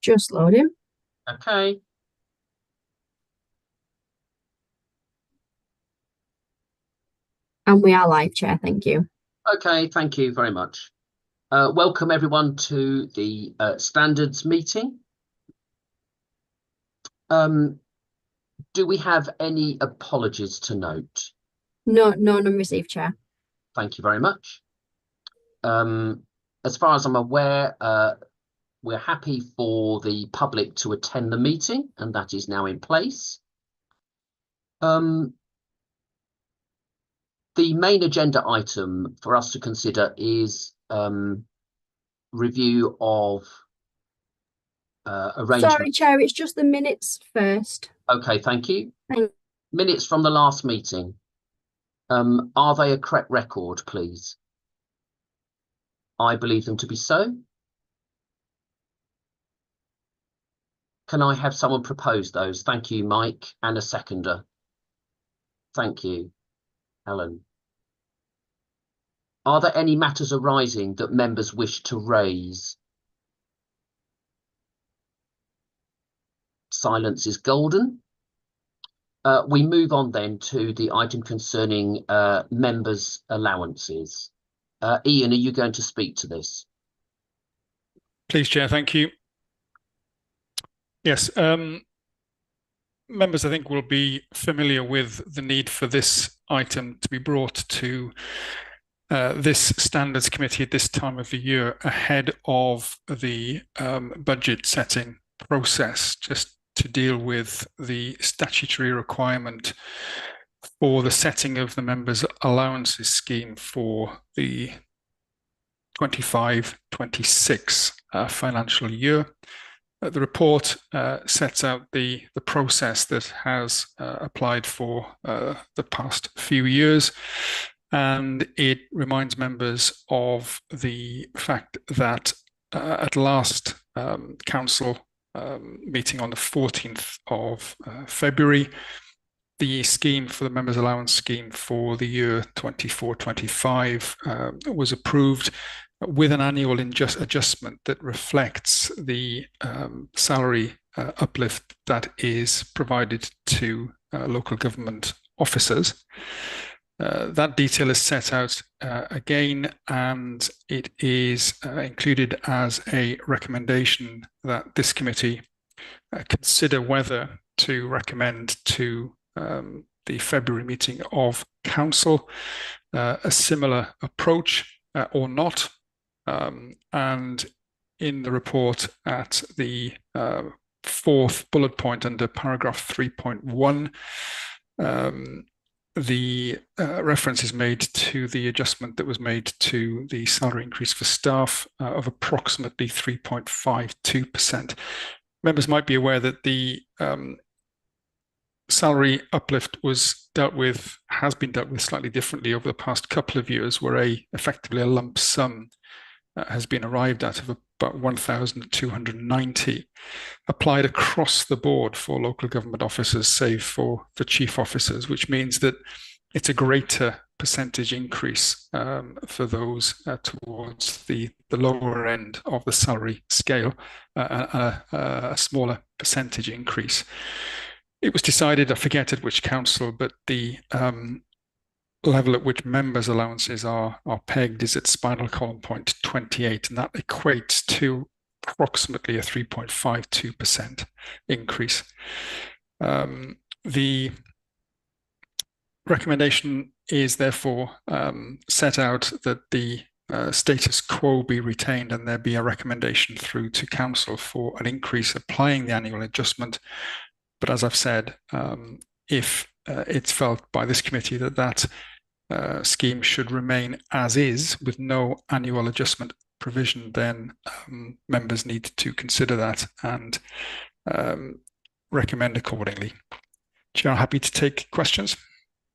Just loading. Okay. And we are live, Chair. Thank you. Okay, thank you very much. Welcome everyone to the standards meeting. Do we have any apologies to note? No, none received, Chair. Thank you very much. As far as I'm aware, we're happy for the public to attend the meeting, and that is now in place. The main agenda item for us to consider is review of arrangement. Sorry, Chair, it's just the minutes first. Okay, thank you. Thank Minutes from the last meeting. Are they a correct record, please? I believe them to be so. Can I have someone propose those? Thank you, Mike, and a seconder. Thank you, Helen. Are there any matters arising that members wish to raise? Silence is golden. We move on then to the item concerning members' allowances. Ian, are you going to speak to this? Please, Chair, thank you. Yes, members, I think, will be familiar with the need for this item to be brought to this Standards Committee at this time of the year ahead of the budget setting process, just to deal with the statutory requirement for the setting of the members' allowances scheme for the 25-26 financial year. The report sets out the process that has applied for the past few years, and it reminds members of the fact that at last council meeting on the 14th of February, the scheme for the members' allowance scheme for the year 24-25 was approved with an annual adjustment that reflects the salary uplift that is provided to local government officers. That detail is set out again, and it is included as a recommendation that this committee consider whether to recommend to the February meeting of council a similar approach or not. And in the report at the fourth bullet point under paragraph 3.1, the reference is made to the adjustment that was made to the salary increase for staff of approximately 3.52%. Members might be aware that the salary uplift has been dealt with slightly differently over the past couple of years, where effectively a lump sum has been arrived at of about 1,290 applied across the board for local government officers, save for chief officers, which means that it's a greater percentage increase for those towards the lower end of the salary scale, a smaller percentage increase. It was decided, I forget at which council, but the level at which members' allowances are pegged is at spinal column point 28, and that equates to approximately a 3.52% increase. The recommendation is therefore set out that the status quo be retained and there be a recommendation through to council for an increase applying the annual adjustment. But as I've said, if it's felt by this committee that scheme should remain as is with no annual adjustment provision, then members need to consider that and recommend accordingly. Chair, I'm happy to take questions.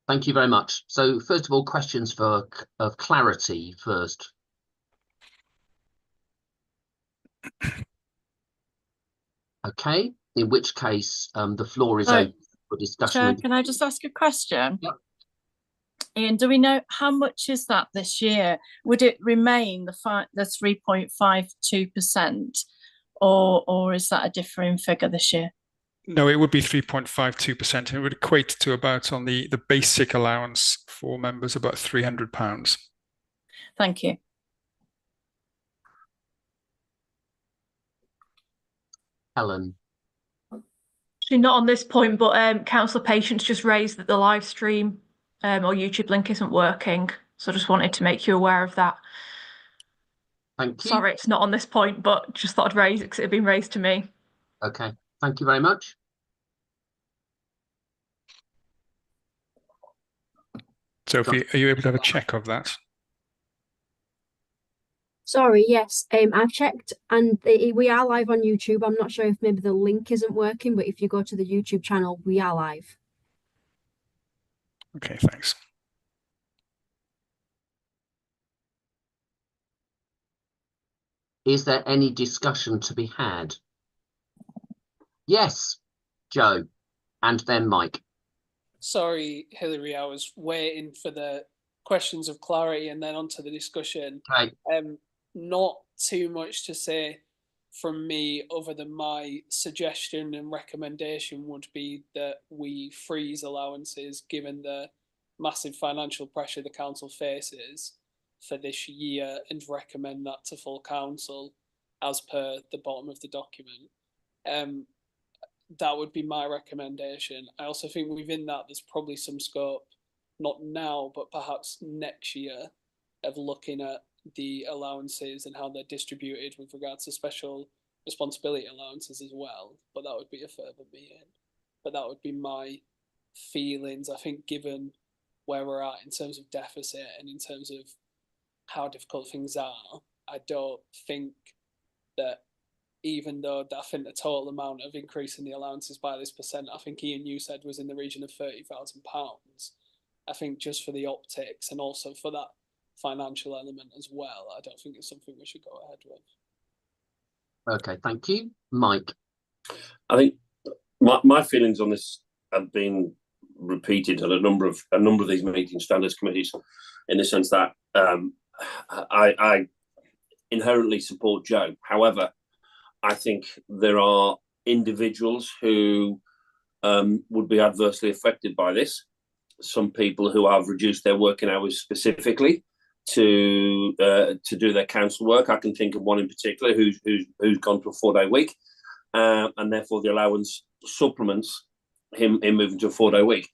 Thank you very much. So first of all, questions of clarity first. Okay, in which case the floor is open for discussion. Chair, can I just ask a question? Yep. Ian, do we know how much is that this year? Would it remain the 3.52%, or is that a differing figure this year? No, it would be 3.52%. It would equate to about, on the basic allowance for members, about £300. Thank you. Helen. Actually, not on this point, but Councillor Patience just raised that the live stream or YouTube link isn't working. So I just wanted to make you aware of that. Thank you. Sorry, it's not on this point, but just thought I'd raise it because it had been raised to me. Okay, thank you very much. Sophie, are you able to have a check of that? Sorry, yes. I've checked and we are live on YouTube. I'm not sure if maybe the link isn't working, but if you go to the YouTube channel, we are live. Okay, thanks. Is there any discussion to be had? Yes, Joe, and then Mike. Sorry, Hilary, I was waiting for the questions of clarity and then onto the discussion. Right. Not too much to say from me other than my suggestion and recommendation would be that we freeze allowances given the massive financial pressure the council faces for this year and recommend that to full council as per the bottom of the document. That would be my recommendation. I also think within that there's probably some scope, not now, but perhaps next year, of looking at the allowances and how they're distributed with regards to special responsibility allowances as well. But that would be a further meeting. But that would be my feelings. I think given where we're at in terms of deficit and in terms of how difficult things are, I don't think that even though I think the total amount of increasing the allowances by this percent, I think Ian, you said was in the region of £30,000. I think just for the optics and also for that financial element as well, I don't think it's something we should go ahead with. Okay, thank you. Mike. I think my feelings on this have been repeated at a number of these meeting standards committees, in the sense that I inherently support Joe. However, I think there are individuals who would be adversely affected by this. Some people who have reduced their working hours specifically to do their council work. I can think of one in particular who's gone to a 4-day week, and therefore the allowance supplements him moving to a 4-day week.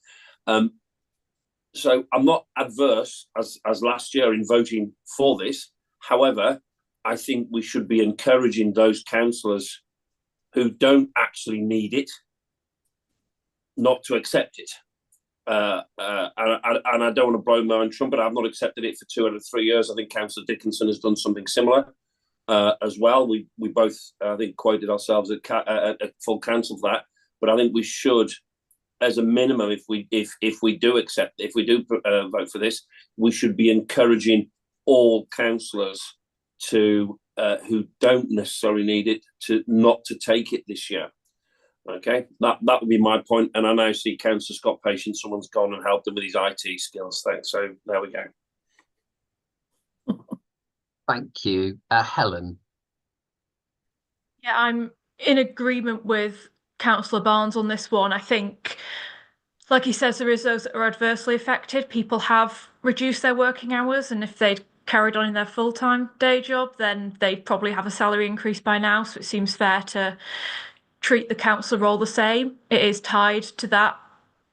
So I'm not adverse as last year in voting for this. However, I think we should be encouraging those councillors who don't actually need it not to accept it. And I don't want to blow my own trumpet. I've not accepted it for 2 out of 3 years. I think Councillor Dickinson has done something similar as well. We both, I think, quoted ourselves at full council for that. But I think we should, as a minimum, if we do vote for this, we should be encouraging all councillors to who don't necessarily need it not to take it this year. Okay, that would be my point. And I now see Councillor Scott Patience, someone's gone and helped him with his IT skills. Thanks. So there we go. Thank you. Helen. Yeah, I'm in agreement with Councillor Barnes on this one. I think, like he says, there is those that are adversely affected. People have reduced their working hours, and if they'd carried on in their full-time day job, then they'd probably have a salary increase by now. So it seems fair to treat the councillor role the same. It is tied to that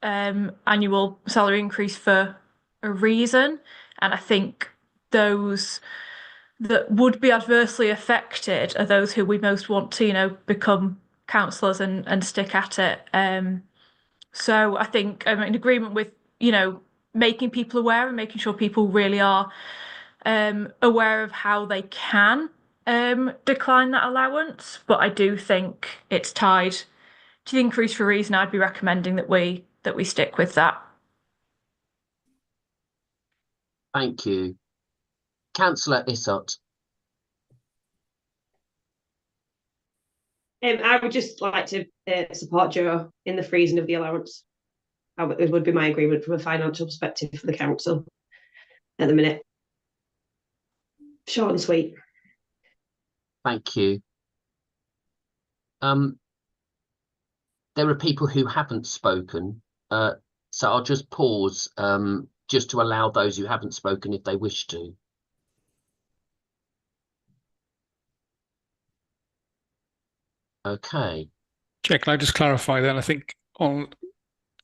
annual salary increase for a reason. And I think those that would be adversely affected are those who we most want to, become councillors and stick at it. So I think I'm in agreement with, making people aware and making sure people really are aware of how they can decline that allowance. But I do think it's tied to the increase for a reason. I'd be recommending that we stick with that. Thank you. Councillor Isott. I would just like to support Joe in the freezing of the allowance. It would be my agreement from a financial perspective for the council at the minute. Short and sweet. Thank you. There are people who haven't spoken, so I'll just pause just to allow those who haven't spoken if they wish to. Okay. Chair, can I just clarify then? I think on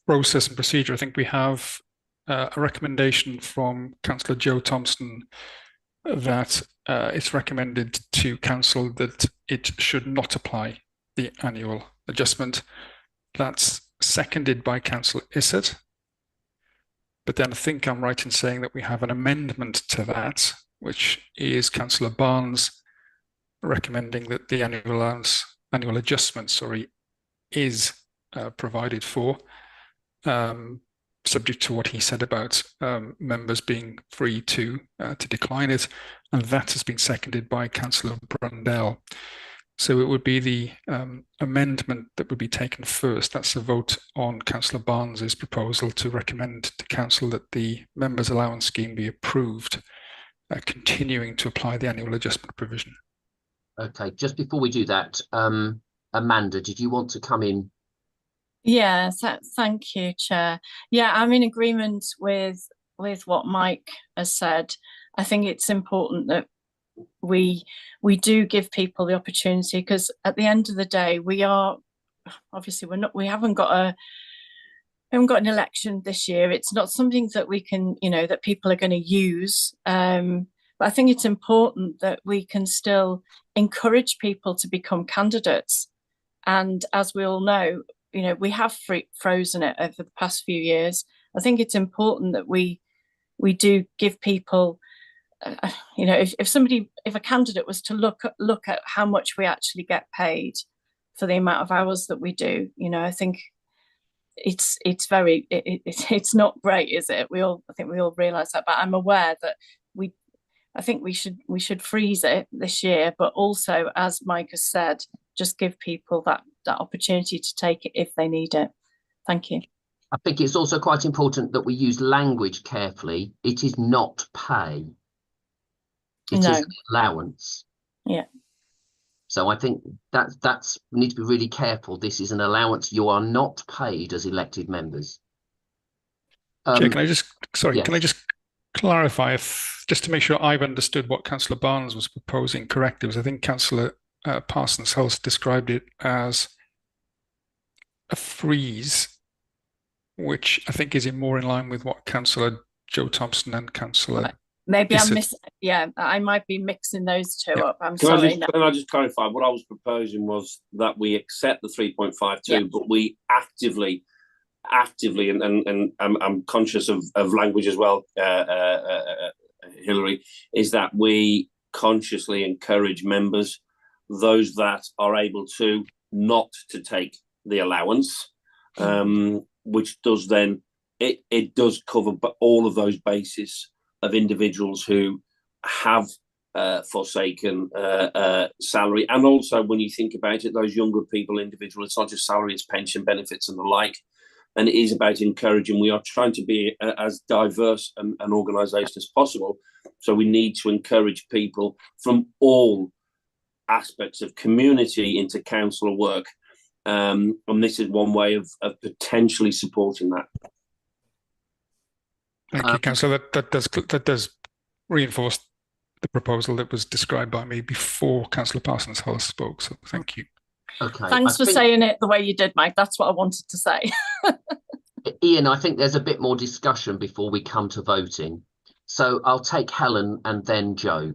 process and procedure, I think we have a recommendation from Councillor Joe Thompson that it's recommended to council that it should not apply the annual adjustment. That's seconded by Councillor Isett. But then I think I'm right in saying that we have an amendment to that, which is Councillor Barnes recommending that the annual adjustment, is provided for, subject to what he said about members being free to decline it, and that has been seconded by Councillor Brundell. So it would be the amendment that would be taken first. That's a vote on Councillor Barnes's proposal to recommend to council that the members' allowance scheme be approved, continuing to apply the annual adjustment provision. Okay, just before we do that, Amanda, did you want to come in? Yeah, thank you, Chair. Yeah, I'm in agreement with what Mike has said. I think it's important that we do give people the opportunity, because at the end of the day, we haven't got an election this year. It's not something that we can, that people are going to use. But I think it's important that we can still encourage people to become candidates. And as we all know, we have frozen it over the past few years. I think it's important that we do give people, if a candidate was to look at how much we actually get paid for the amount of hours that we do, I think it's not great, is it? I think we all realise that, but I'm aware that I think we should freeze it this year, but also, as Mike has said, just give people that opportunity to take it if they need it. Thank you. I think it's also quite important that we use language carefully. It is not pay. It is an allowance. Yeah. So I think that's we need to be really careful. This is an allowance. You are not paid as elected members. Chair, can I just yes. Can I just clarify, just to make sure I've understood what Councillor Barnes was proposing correctly? Was I think Councillor Parsons-Hulse described it as a freeze, which I think is more in line with what Councillor Joe Thompson and Councillor Maybe I'm missing. Yeah, I might be mixing those two up. I'm Can sorry. I just clarify? What I was proposing was that we accept the 3.52, but we actively, and I'm conscious of language as well, Hilary, is that we consciously encourage members, those that are able to, not to take the allowance, which does then, it does cover all of those bases of individuals who have forsaken salary. And also, when you think about it, those younger people, individuals, it's not just salary, it's pension benefits and the like. And it is about encouraging. We are trying to be as diverse an organisation as possible. So we need to encourage people from all aspects of community into council work. And this is one way of potentially supporting that. Thank you, Councillor. That does reinforce the proposal that was described by me before Councillor Parsons-Hulse spoke. So thank you. Okay. Thanks for saying it the way you did, Mike. That's what I wanted to say. Ian, I think there's a bit more discussion before we come to voting. So I'll take Helen and then Joe.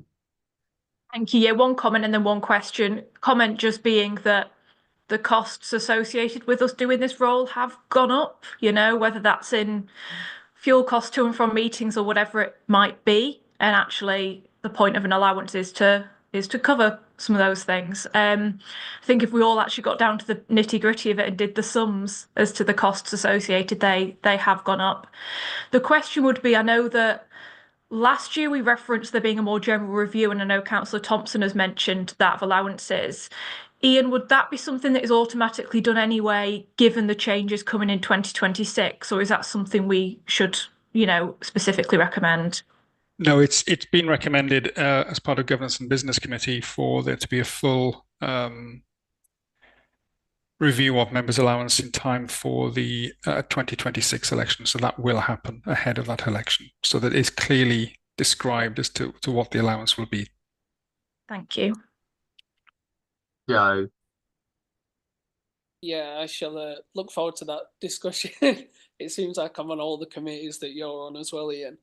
Thank you. Yeah, one comment and then one question. Comment just being that the costs associated with us doing this role have gone up, whether that's in fuel costs to and from meetings or whatever it might be. And actually the point of an allowance is to cover some of those things. I think if we all actually got down to the nitty-gritty of it and did the sums as to the costs associated, they have gone up. The question would be, I know that last year we referenced there being a more general review, and I know Councillor Thompson has mentioned that of allowances. Ian, would that be something that is automatically done anyway, given the changes coming in 2026, or is that something we should, specifically recommend? No, it's been recommended as part of Governance and Business Committee for there to be a full review of members' allowance in time for the 2026 election. So that will happen ahead of that election, so that is clearly described as to what the allowance will be. Thank you. Joe. Yeah, I shall look forward to that discussion. It seems like I'm on all the committees that you're on as well, Ian.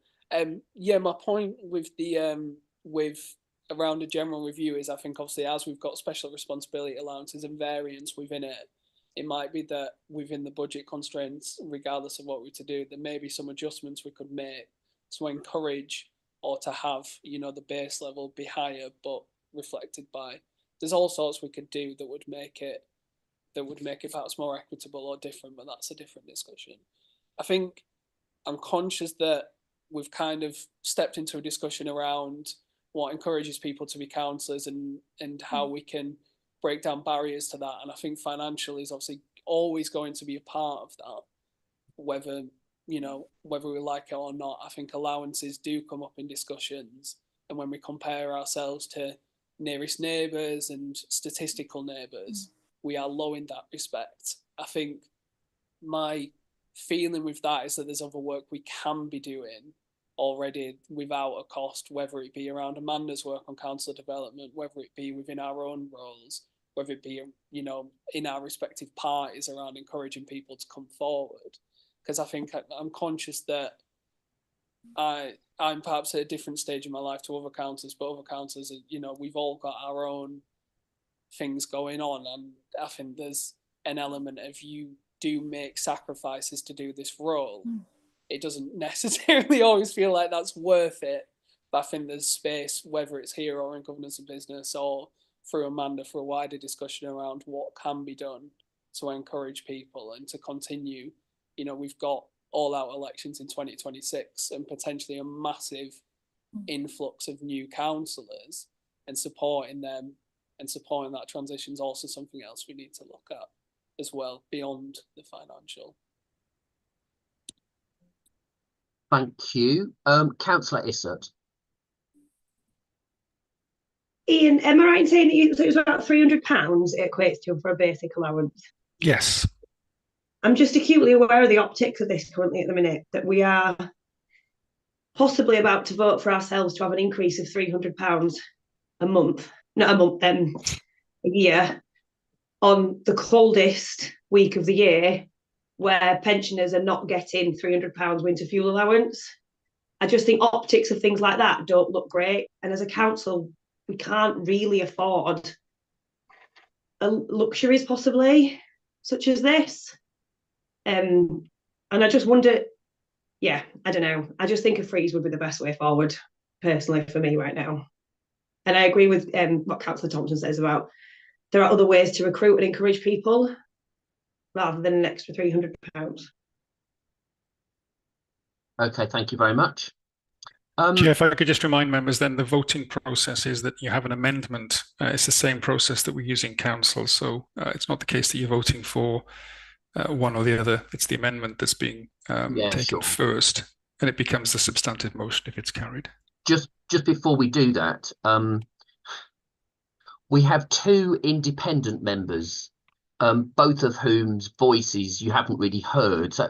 Yeah, my point with the with around a general review is I think obviously as we've got special responsibility allowances and variance within it, it might be that within the budget constraints, regardless of what we're to do, there may be some adjustments we could make to encourage or to have, the base level be higher, but reflected by. There's all sorts we could do that would make it perhaps more equitable or different, but that's a different discussion. I think I'm conscious that we've kind of stepped into a discussion around what encourages people to be councillors and how we can break down barriers to that. And I think financial is obviously always going to be a part of that, whether we like it or not. I think allowances do come up in discussions, and when we compare ourselves to nearest neighbours and statistical neighbours, we are low in that respect. I think my feeling with that is that there's other work we can be doing already without a cost, whether it be around Amanda's work on council development, whether it be within our own roles, whether it be, in our respective parties around encouraging people to come forward. Because I think I'm conscious that I'm perhaps at a different stage in my life to other councillors, but other councillors, we've all got our own things going on, and I think there's an element of you do make sacrifices to do this role. It doesn't necessarily always feel like that's worth it, but I think there's space, whether it's here or in governance and business or through Amanda, for a wider discussion around what can be done to encourage people and to continue. We've got all-out elections in 2026 and potentially a massive influx of new councillors, and supporting them and supporting that transition is also something else we need to look at as well, beyond the financial. Thank you. Councillor Issett. Ian, am I right in saying that it was about £300 it equates to for a basic allowance? Yes. I'm just acutely aware of the optics of this currently at the minute, that we are possibly about to vote for ourselves to have an increase of £300 a month, not a month, a year, on the coldest week of the year, where pensioners are not getting £300 winter fuel allowance. I just think optics of things like that don't look great. And as a council, we can't really afford luxuries possibly, such as this. And I just wonder, I don't know. I just think a freeze would be the best way forward, personally, for me right now. And I agree with what Councillor Thompson says about there are other ways to recruit and encourage people rather than an extra £300. Okay, thank you very much. Chair, if I could just remind members, then the voting process is that you have an amendment. It's the same process that we use in council. So it's not the case that you're voting for one or the other. It's the amendment that's being taken first, and it becomes the substantive motion if it's carried. Just before we do that, we have two independent members, both of whose voices you haven't really heard. So,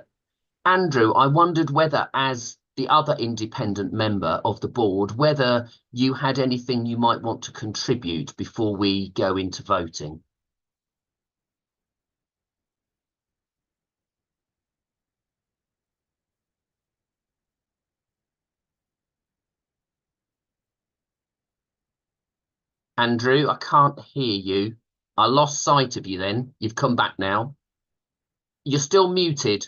Andrew, I wondered whether, as the other independent member of the board, whether you had anything you might want to contribute before we go into voting. Andrew, I can't hear you. I lost sight of you then. You've come back now. You're still muted.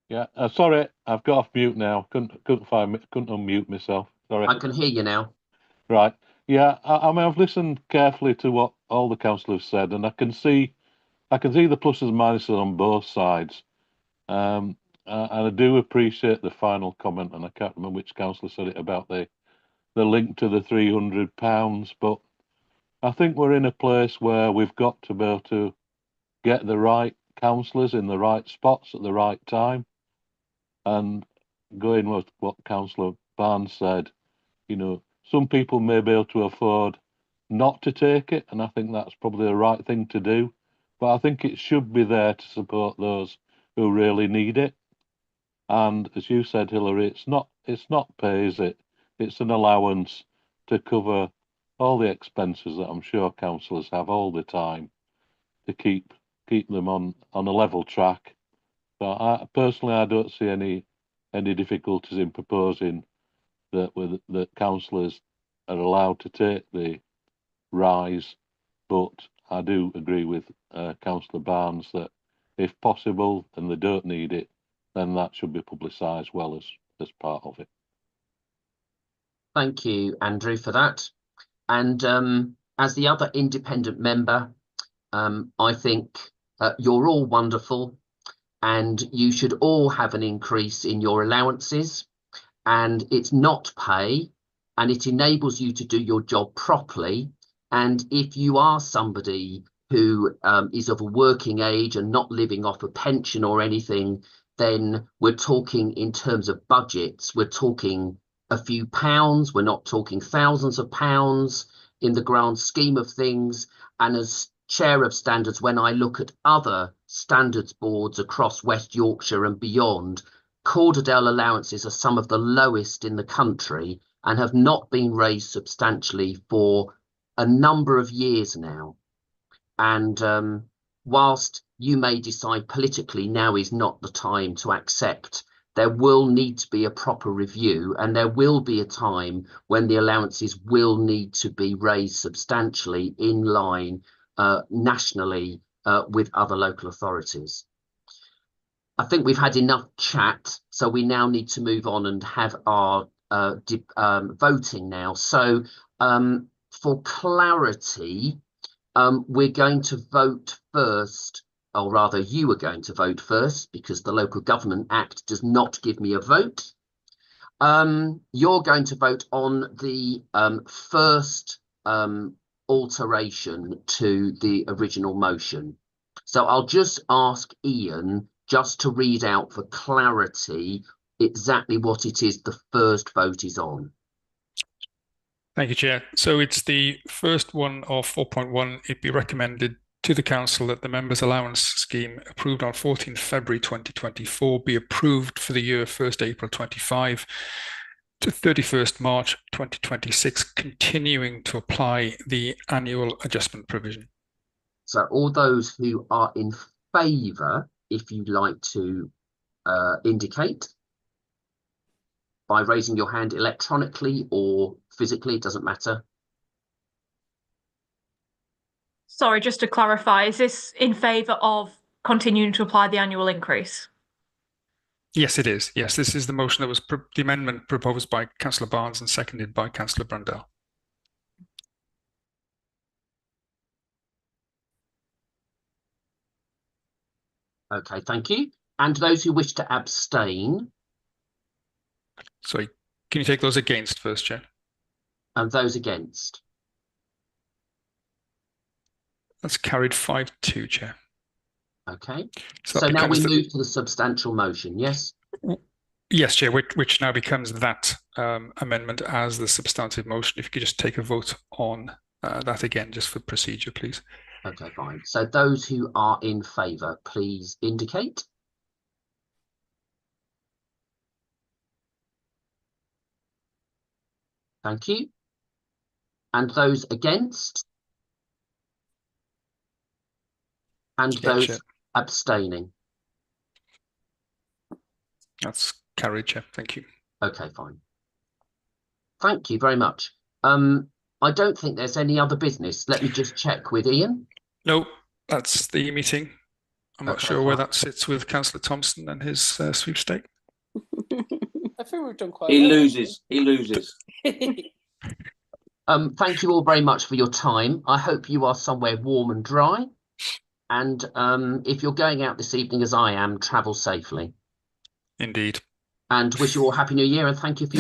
Yeah, sorry, I've got off mute now. Couldn't unmute myself. Sorry. I can hear you now. Right. Yeah, I mean, I've listened carefully to what all the councillors said, and I can see I can see the pluses and minuses on both sides. And I do appreciate the final comment, and I can't remember which councillor said it about the link to the £300, but I think we're in a place where we've got to be able to get the right councillors in the right spots at the right time. And going with what Councillor Barnes said, you know, some people may be able to afford not to take it, and I think that's probably the right thing to do. But I think it should be there to support those who really need it. And as you said, Hilary, it's not pay, is it? It's an allowance to cover all the expenses that I'm sure councillors have all the time to keep them on a level track. So I don't see any difficulties in proposing that councillors are allowed to take the rise, but I do agree with Councillor Barnes that if possible and they don't need it, then that should be publicised well as part of it. Thank you, Andrew, for that. And as the other independent member, I think you're all wonderful, and you should all have an increase in your allowances, and it's not pay, and it enables you to do your job properly. And if you are somebody who is of a working age and not living off a pension or anything, then we're talking in terms of budgets, we're talking a few pounds, we're not talking thousands of pounds in the grand scheme of things. And as chair of standards, when I look at other standards boards across West Yorkshire and beyond, Calderdale allowances are some of the lowest in the country and have not been raised substantially for a number of years now. And whilst you may decide politically now is not the time to accept, there will need to be a proper review, and there will be a time when the allowances will need to be raised substantially in line nationally with other local authorities. I think we've had enough chat, so we now need to move on and have our voting now. So for clarity, we're going to vote first, or rather you are going to vote first, because the Local Government Act does not give me a vote. You're going to vote on the first alteration to the original motion. So I'll just ask Ian just to read out for clarity exactly what it is the first vote is on. Thank you, Chair. So it's the first one of 4.1. It be recommended to the Council that the Members' Allowance Scheme approved on 14th February 2024 be approved for the year 1st April 25 to 31st March 2026, continuing to apply the annual adjustment provision. So all those who are in favour, if you'd like to indicate by raising your hand electronically or physically, it doesn't matter. Sorry, just to clarify, is this in favour of continuing to apply the annual increase? Yes, it is. Yes, this is the motion that was the amendment proposed by Councillor Barnes and seconded by Councillor Brundell. Okay, thank you. And those who wish to abstain? Sorry, can you take those against first, Chair? And those against? That's carried 5-2, Chair. Okay. So now we move to the substantial motion, yes? Yes, Chair, which now becomes that amendment as the substantive motion. If you could just take a vote on that again, just for procedure, please. Okay, fine. So those who are in favour, please indicate. Thank you. And those against? And those abstaining? That's carried, Chair. Thank you. Okay, fine. Thank you very much. I don't think there's any other business. Let me just check with Ian. No, that's the meeting. I'm not sure where that sits with Councillor Thompson and his sweepstake. I think we've done quite well. He loses. Thank you all very much for your time. I hope you are somewhere warm and dry. And if you're going out this evening, as I am, travel safely. Indeed. And wish you all Happy New Year, and thank you for your